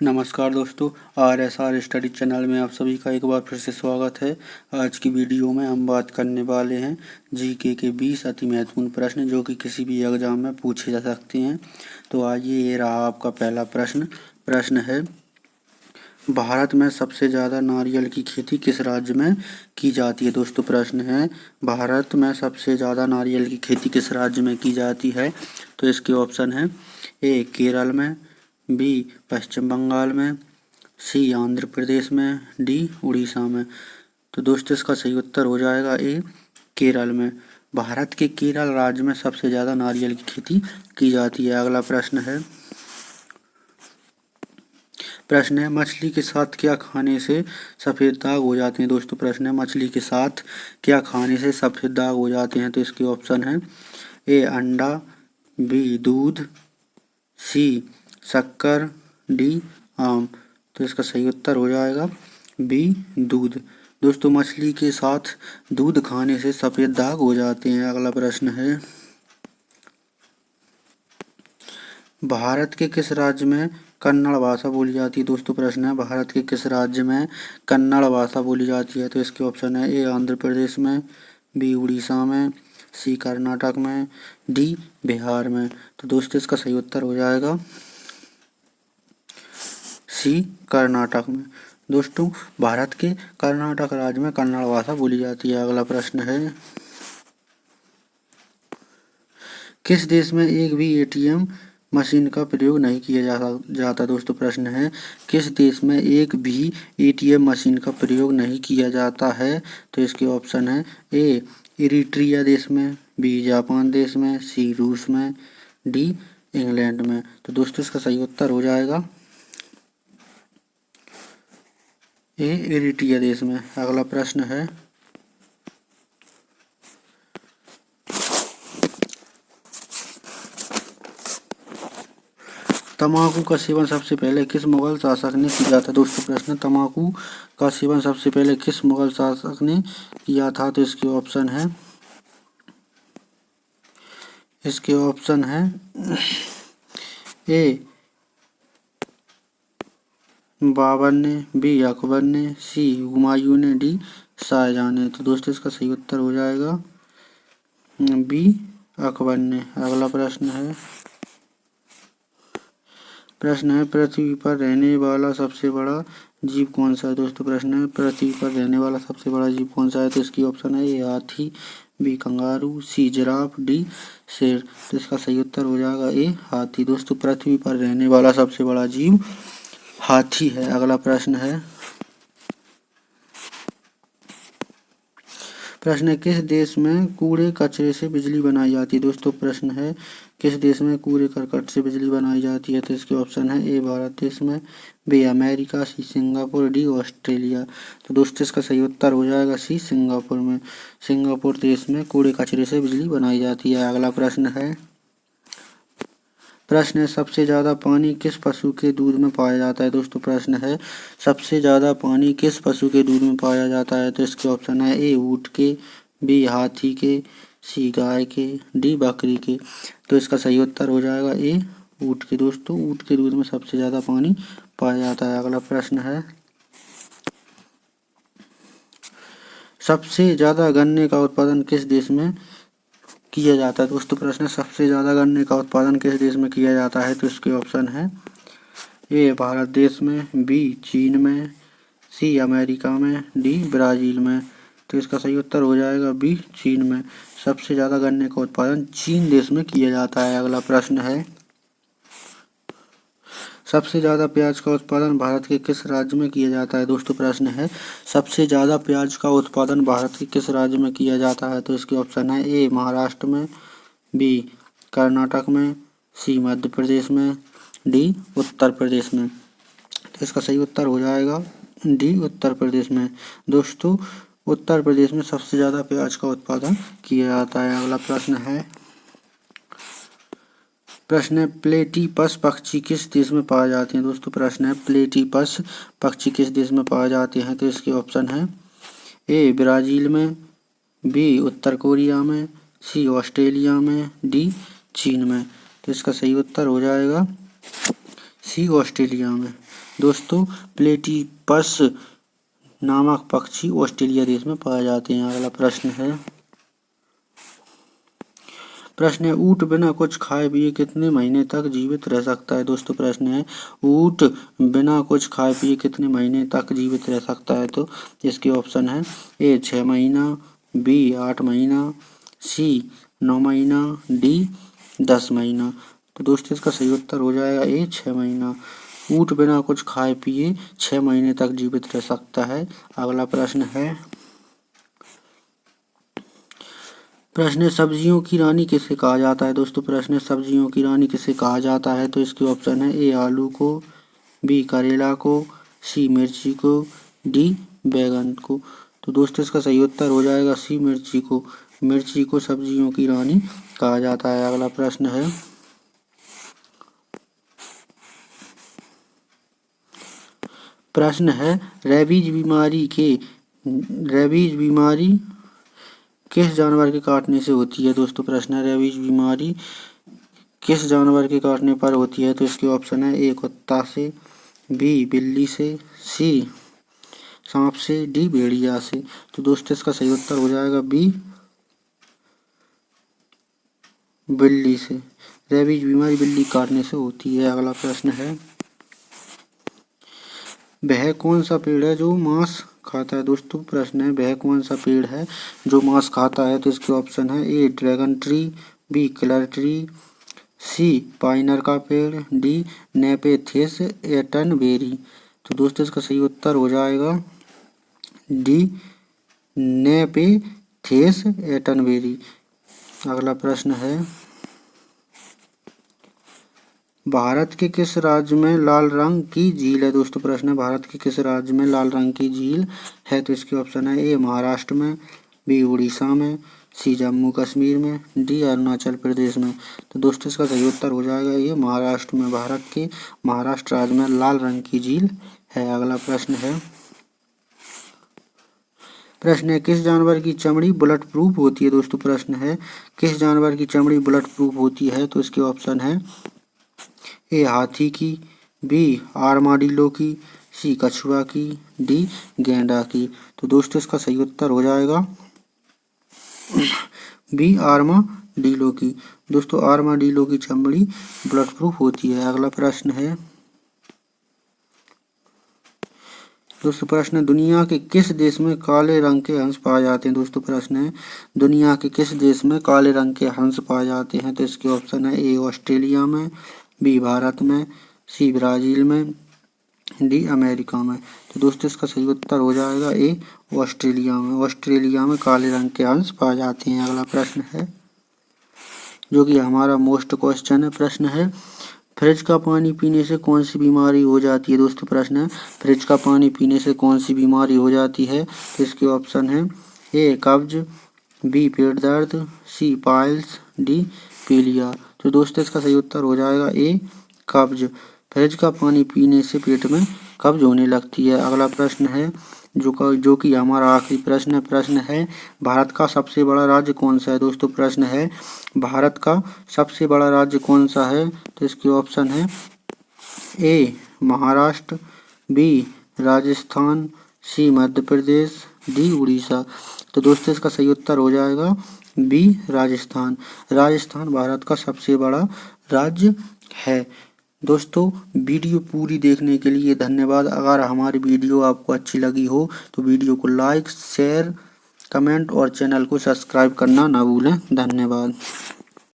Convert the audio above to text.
नमस्कार दोस्तों, RSR study channel में आप सभी का एक बार फिर से स्वागत है। आज की वीडियो में हम बात करने वाले हैं जीके के 20 अति महत्वपूर्ण प्रश्न जो कि किसी भी एग्जाम में पूछे जा सकते हैं। तो आइए, ये रहा आपका पहला प्रश्न है, भारत में सबसे ज़्यादा नारियल की खेती किस राज्य में की जाती है। दोस्तों प्रश्न है, भारत में सबसे ज़्यादा नारियल की खेती किस राज्य में की जाती है। तो इसके ऑप्शन है, ए केरल में, बी पश्चिम बंगाल में, सी आंध्र प्रदेश में, डी उड़ीसा में। तो दोस्तों इसका सही उत्तर हो जाएगा ए केरल में। भारत के केरल राज्य में सबसे ज़्यादा नारियल की खेती की जाती है। अगला प्रश्न है, मछली के साथ क्या खाने से सफ़ेद दाग हो जाते हैं। दोस्तों प्रश्न है, मछली के साथ क्या खाने से सफ़ेद दाग हो जाते हैं। तो इसके ऑप्शन है, ए अंडा, बी दूध, सी शक्कर, डी आम। तो इसका सही उत्तर हो जाएगा बी दूध। दोस्तों मछली के साथ दूध खाने से सफ़ेद दाग हो जाते हैं। अगला प्रश्न है, भारत के किस राज्य में कन्नड़ भाषा बोली जाती है। दोस्तों प्रश्न है, भारत के किस राज्य में कन्नड़ भाषा बोली जाती है। तो इसके ऑप्शन है, ए आंध्र प्रदेश में, बी उड़ीसा में, सी कर्नाटक में, डी बिहार में। तो दोस्तों इसका सही उत्तर हो जाएगा सी कर्नाटक में। दोस्तों भारत के कर्नाटक राज्य में कन्नड़ भाषा बोली जाती है। अगला प्रश्न है, किस देश में एक भी एटीएम मशीन का प्रयोग नहीं किया जाता। दोस्तों प्रश्न है, किस देश में एक भी एटीएम मशीन का प्रयोग नहीं किया जाता है। तो इसके ऑप्शन है, ए इरिट्रिया देश में, बी जापान देश में, सी रूस में, डी इंग्लैंड में। तो दोस्तों इसका सही उत्तर हो जाएगा ए इरिट्रिया देश में। अगला प्रश्न है, तंबाकू का सेवन सबसे पहले किस मुगल शासक ने किया था। दोस्तों प्रश्न, तंबाकू का सेवन सबसे पहले किस मुगल शासक ने किया था। तो इसके ऑप्शन है ए बाबर ने, बी अकबर ने, सी हुमायूं ने, डी शाहजहां ने। तो दोस्तों इसका सही उत्तर हो जाएगा बी अकबर ने। अगला प्रश्न है, पृथ्वी पर रहने वाला सबसे बड़ा जीव कौन सा है। दोस्तों प्रश्न है, पृथ्वी पर रहने वाला सबसे बड़ा जीव कौन सा है। तो इसकी ऑप्शन है, ए हाथी, B kangaroo, C giraffe, D शेर। तो इसका सही उत्तर हो जाएगा ए हाथी। दोस्तों पृथ्वी पर रहने वाला सबसे बड़ा जीव हाथी है। अगला प्रश्न है, किस देश में कूड़े कचरे से बिजली बनाई जाती है। दोस्तों प्रश्न है, किस देश में कूड़े करकट से बिजली बनाई जाती है। तो इसके ऑप्शन है, ए भारत देश में, B America, C Singapore, D Australia. तो दोस्तों इसका सही उत्तर हो जाएगा सी सिंगापुर में। सिंगापुर देश में कूड़े कचरे से बिजली बनाई जाती है। अगला प्रश्न है, सबसे ज़्यादा पानी किस पशु के दूध में पाया जाता है। दोस्तों प्रश्न है, सबसे ज़्यादा पानी किस पशु के दूध में पाया जाता है। तो इसके ऑप्शन है, ए ऊँट के, बी हाथी के, सी गाय के, डी बकरी के। तो इसका सही उत्तर हो जाएगा ए ऊँट के। दोस्तों ऊँट के दूध में सबसे ज़्यादा पानी पाया जाता है। अगला प्रश्न है, सबसे ज़्यादा गन्ने का उत्पादन किस देश में किया जाता है। दोस्तों प्रश्न, सबसे ज़्यादा गन्ने का उत्पादन किस देश में किया जाता है। तो इसके ऑप्शन है, ए भारत देश में, बी चीन में, सी अमेरिका में, डी ब्राज़ील में। तो इसका सही उत्तर हो जाएगा बी चीन में। सबसे ज़्यादा गन्ने का उत्पादन चीन देश में किया जाता है। अगला प्रश्न है, सबसे ज़्यादा प्याज का उत्पादन भारत के किस राज्य में किया जाता है। दोस्तों प्रश्न है, सबसे ज़्यादा प्याज का उत्पादन भारत के किस राज्य में किया जाता है। तो इसके ऑप्शन है, ए महाराष्ट्र में, बी कर्नाटक में, सी मध्य प्रदेश में, डी उत्तर प्रदेश में। तो इसका सही उत्तर हो जाएगा डी उत्तर प्रदेश में। दोस्तों उत्तर प्रदेश में सबसे ज़्यादा प्याज का उत्पादन किया जाता है। अगला प्रश्न है, प्लेटिपस पक्षी किस देश में पाए जाते हैं। दोस्तों प्रश्न है, प्लेटिपस पक्षी किस देश में पाए जाते हैं। तो इसके ऑप्शन है, ए ब्राज़ील में, बी उत्तर कोरिया में, सी ऑस्ट्रेलिया में, डी चीन में। तो इसका सही उत्तर हो जाएगा सी ऑस्ट्रेलिया में। दोस्तों प्लेटिपस नामक पक्षी ऑस्ट्रेलिया देश में पाए जाते हैं। अगला प्रश्न है ऊंट बिना कुछ खाए पिए कितने महीने तक जीवित रह सकता है। दोस्तों प्रश्न है ऊंट बिना कुछ खाए पिए कितने महीने तक जीवित रह सकता है। तो इसके ऑप्शन है ए 6 महीना, बी 8 महीना, सी 9 महीना, डी 10 महीना। तो दोस्तों इसका सही उत्तर हो जाएगा ए 6 महीना। ऊंट बिना कुछ खाए पिए 6 महीने तक जीवित रह सकता है। अगला प्रश्न है सब्जियों की रानी किसे कहा जाता है। दोस्तों प्रश्न सब्जियों की रानी किसे कहा जाता है। तो इसके ऑप्शन है ए आलू को, बी करेला को, सी मिर्ची को, डी बैगन को। तो दोस्तों इसका सही उत्तर हो जाएगा सी मिर्ची को। मिर्ची को सब्जियों की रानी कहा जाता है। अगला प्रश्न है रेबीज बीमारी किस जानवर के काटने से होती है। दोस्तों प्रश्न है रेबीज बीमारी किस जानवर के काटने पर होती है। तो इसके ऑप्शन है ए कुत्ता से, बी बिल्ली से, सी सांप से, डी भेड़िया से। तो दोस्तों इसका सही उत्तर हो जाएगा बी बिल्ली से। रेबीज बीमारी बिल्ली काटने से होती है। अगला प्रश्न है वह कौन सा पेड़ है जो मांस खाता है। दोस्तों प्रश्न है वह कौन सा पेड़ है जो मांस खाता है। तो इसके ऑप्शन है A dragon tree, B killer tree, C पाइनर का पेड़, डी नेपेथिस एटनबेरी। तो दोस्तों इसका सही उत्तर हो जाएगा डी नेपेथिस एटनबेरी। अगला प्रश्न है भारत के किस राज्य में लाल रंग की झील है। दोस्तों प्रश्न है भारत के किस राज्य में लाल रंग की झील है। तो इसके ऑप्शन है ए महाराष्ट्र में, बी उड़ीसा में, सी जम्मू कश्मीर में, डी अरुणाचल प्रदेश में। तो दोस्तों इसका सही उत्तर हो जाएगा ये महाराष्ट्र में। भारत के महाराष्ट्र राज्य में लाल रंग की झील है। अगला प्रश्न है किस जानवर की चमड़ी बुलेट प्रूफ होती है। दोस्तों प्रश्न है किस जानवर की चमड़ी बुलेट प्रूफ होती है। तो इसके ऑप्शन है ए हाथी की, बी आर्माडिलो की, सी कछुआ की, डी गैंडा की। तो दोस्तों इसका सही उत्तर हो जाएगा बी आर्माडिलो की। दोस्तों आर्माडिलो की चमड़ी बुलेट प्रूफ होती है। अगला प्रश्न है दोस्तों प्रश्न दुनिया के किस देश में काले रंग के हंस पाए जाते हैं। दोस्तों प्रश्न है दुनिया के किस देश में काले रंग के हंस पाए जाते हैं। तो इसके ऑप्शन है ए ऑस्ट्रेलिया में, बी भारत में, सी ब्राजील में, डी अमेरिका में। तो दोस्तों इसका सही उत्तर हो जाएगा ए ऑस्ट्रेलिया में। ऑस्ट्रेलिया में काले रंग के हंस पाए जाते हैं। अगला प्रश्न है जो कि हमारा मोस्ट क्वेश्चन है। प्रश्न है फ्रिज का पानी पीने से कौन सी बीमारी हो जाती है। दोस्तों प्रश्न है फ्रिज का पानी पीने से कौन सी बीमारी हो जाती है। तो इसके ऑप्शन है ए कब्ज, बी पेट दर्द, सी पाइल्स, डी पीलिया। तो दोस्तों इसका सही उत्तर हो जाएगा ए कब्ज। फ्रिज का पानी पीने से पेट में कब्ज होने लगती है। अगला प्रश्न है जो कि हमारा आखिरी प्रश्न है भारत का सबसे बड़ा राज्य कौन सा है। दोस्तों प्रश्न है भारत का सबसे बड़ा राज्य कौन सा है। तो इसके ऑप्शन है ए महाराष्ट्र, बी राजस्थान, सी मध्य प्रदेश, डी उड़ीसा। तो दोस्तों इसका सही उत्तर हो जाएगा बी राजस्थान। राजस्थान भारत का सबसे बड़ा राज्य है। दोस्तों वीडियो पूरी देखने के लिए धन्यवाद। अगर हमारी वीडियो आपको अच्छी लगी हो तो वीडियो को लाइक, शेयर, कमेंट और चैनल को सब्सक्राइब करना ना भूलें। धन्यवाद।